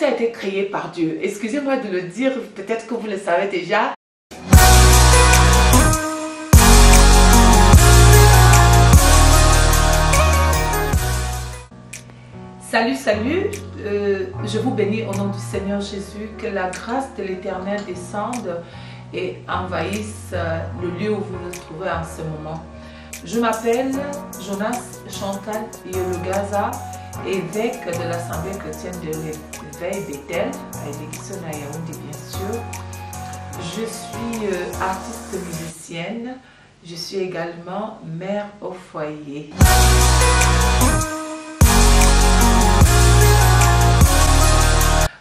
a été créé par Dieu. Excusez-moi de le dire, peut-être que vous le savez déjà. Salut, salut, je vous bénis au nom du Seigneur Jésus, que la grâce de l'Éternel descende et envahisse le lieu où vous vous trouvez en ce moment. Je m'appelle Jonas Chantal Yologaza, évêque de l'Assemblée chrétienne de l'éveil Bethel, à l'église à Yaoundé bien sûr. Je suis artiste musicienne, je suis également mère au foyer.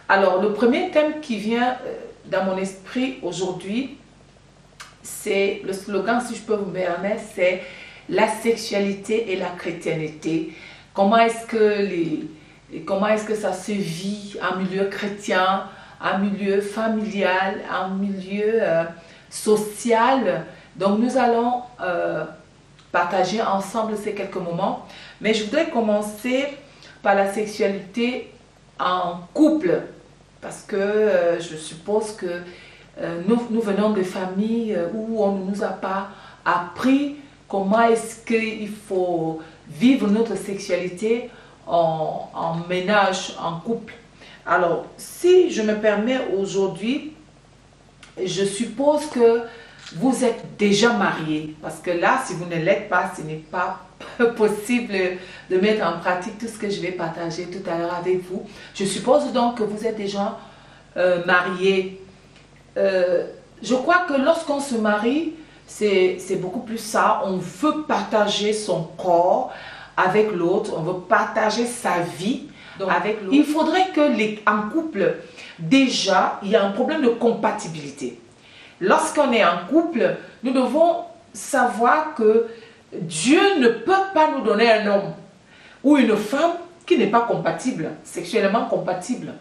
Alors, le premier thème qui vient dans mon esprit aujourd'hui, c'est le slogan, si je peux vous permettre, c'est la sexualité et la chrétienté. Comment est-ce que ça se vit en milieu chrétien, en milieu familial, en milieu social. Donc, nous allons partager ensemble ces quelques moments. Mais je voudrais commencer par la sexualité en couple. Parce que je suppose que nous venons de familles où on ne nous a pas appris comment est-ce qu'il faut vivre notre sexualité en ménage, en couple. Alors, si je me permets aujourd'hui, je suppose que vous êtes déjà mariés. Parce que là, si vous ne l'êtes pas, ce n'est pas possible de mettre en pratique tout ce que je vais partager tout à l'heure avec vous. Je suppose donc que vous êtes déjà mariés. Je crois que lorsqu'on se marie, c'est beaucoup plus ça. On veut partager son corps avec l'autre, on veut partager sa vie avec l'autre. Il faudrait que en couple, déjà, il y a un problème de compatibilité. Lorsqu'on est en couple, nous devons savoir que Dieu ne peut pas nous donner un homme ou une femme qui n'est pas compatible, sexuellement compatible.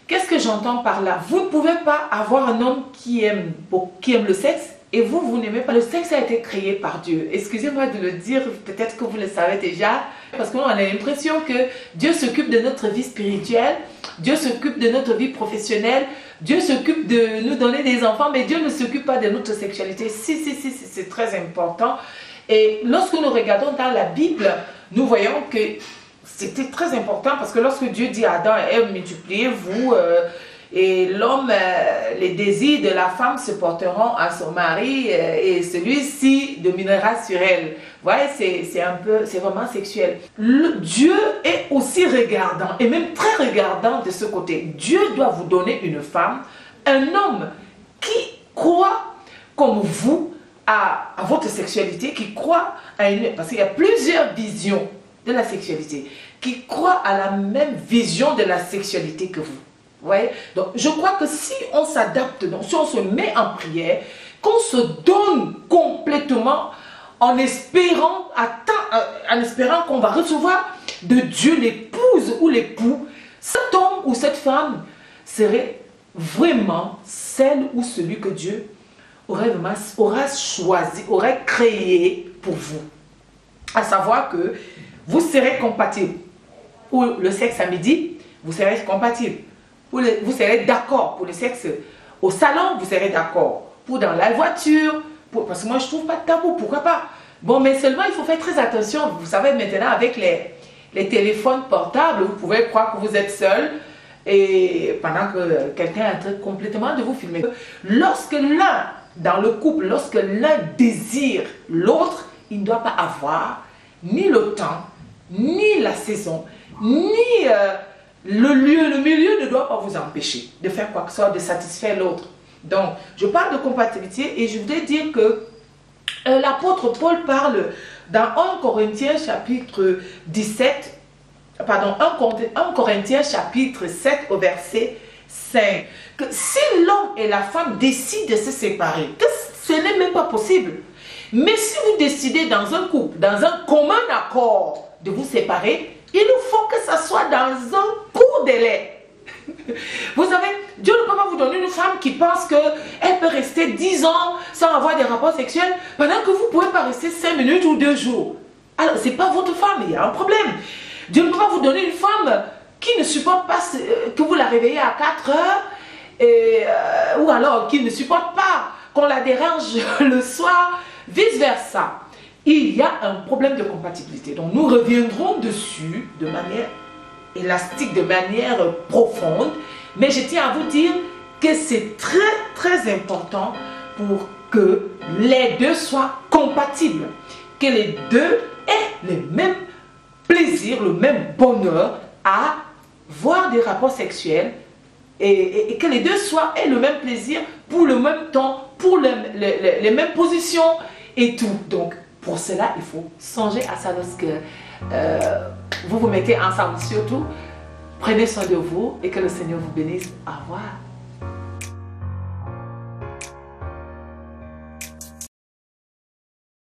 Qu'est-ce que j'entends par là? Vous ne pouvez pas avoir un homme qui aime le sexe et vous n'aimez pas. Le sexe a été créé par Dieu. Excusez-moi de le dire, peut-être que vous le savez déjà, parce qu'on a l'impression que Dieu s'occupe de notre vie spirituelle, Dieu s'occupe de notre vie professionnelle, Dieu s'occupe de nous donner des enfants, mais Dieu ne s'occupe pas de notre sexualité. Si, c'est très important. Et lorsque nous regardons dans la Bible, nous voyons que c'était très important parce que lorsque Dieu dit à Adam et Ève, multipliez-vous, et l'homme, les désirs de la femme se porteront à son mari et celui-ci dominera sur elle. Vous voyez, c'est vraiment sexuel. Dieu est aussi regardant et même très regardant de ce côté. Dieu doit vous donner une femme, un homme qui croit comme vous à votre sexualité, qui croit à une... Parce qu'il y a plusieurs visions de la sexualité, qui croient à la même vision de la sexualité que vous. Vous voyez? Donc, je crois que si on s'adapte, si on se met en prière, qu'on se donne complètement en espérant qu'on va recevoir de Dieu l'épouse ou l'époux, cet homme ou cette femme serait vraiment celle ou celui que Dieu aura choisi, aura créé pour vous. À savoir que vous serez compatibles. Pour le sexe à midi, vous serez compatibles. Vous serez d'accord pour le sexe au salon, vous serez d'accord. Pour dans la voiture, parce que moi je ne trouve pas de tabou, pourquoi pas? Bon, mais seulement il faut faire très attention. Vous savez maintenant avec les téléphones portables, vous pouvez croire que vous êtes seul et pendant que quelqu'un est en train complètement de vous filmer. Lorsque l'un, dans le couple, lorsque l'un désire l'autre, il ne doit pas avoir ni le temps, ni la saison, ni le milieu ne doit pas vous empêcher de faire quoi que ce soit, de satisfaire l'autre. Donc, je parle de compatibilité et je voudrais dire que l'apôtre Paul parle dans 1 Corinthiens chapitre 17, pardon, 1 Corinthiens chapitre 7 au verset 5, que si l'homme et la femme décident de se séparer, que ce n'est même pas possible. Mais si vous décidez dans un couple, dans un commun accord de vous séparer, il faut que ça soit dans un court délai. Vous savez, Dieu ne peut pas vous donner une femme qui pense qu'elle peut rester 10 ans sans avoir des rapports sexuels pendant que vous ne pouvez pas rester 5 minutes ou 2 jours. Alors, ce n'est pas votre femme, il y a un problème. Dieu ne peut pas vous donner une femme qui ne supporte pas que vous la réveillez à 4 heures, ou alors qui ne supporte pas qu'on la dérange le soir, vice-versa. Il y a un problème de compatibilité. Donc nous reviendrons dessus de manière élastique, de manière profonde. Mais je tiens à vous dire que c'est très important pour que les deux soient compatibles. Que les deux aient le même plaisir, le même bonheur à voir des rapports sexuels et que les deux aient le même plaisir pour le même temps, pour les mêmes positions et tout. Donc, pour cela, il faut songer à ça lorsque vous vous mettez ensemble. Surtout, prenez soin de vous et que le Seigneur vous bénisse. Au revoir.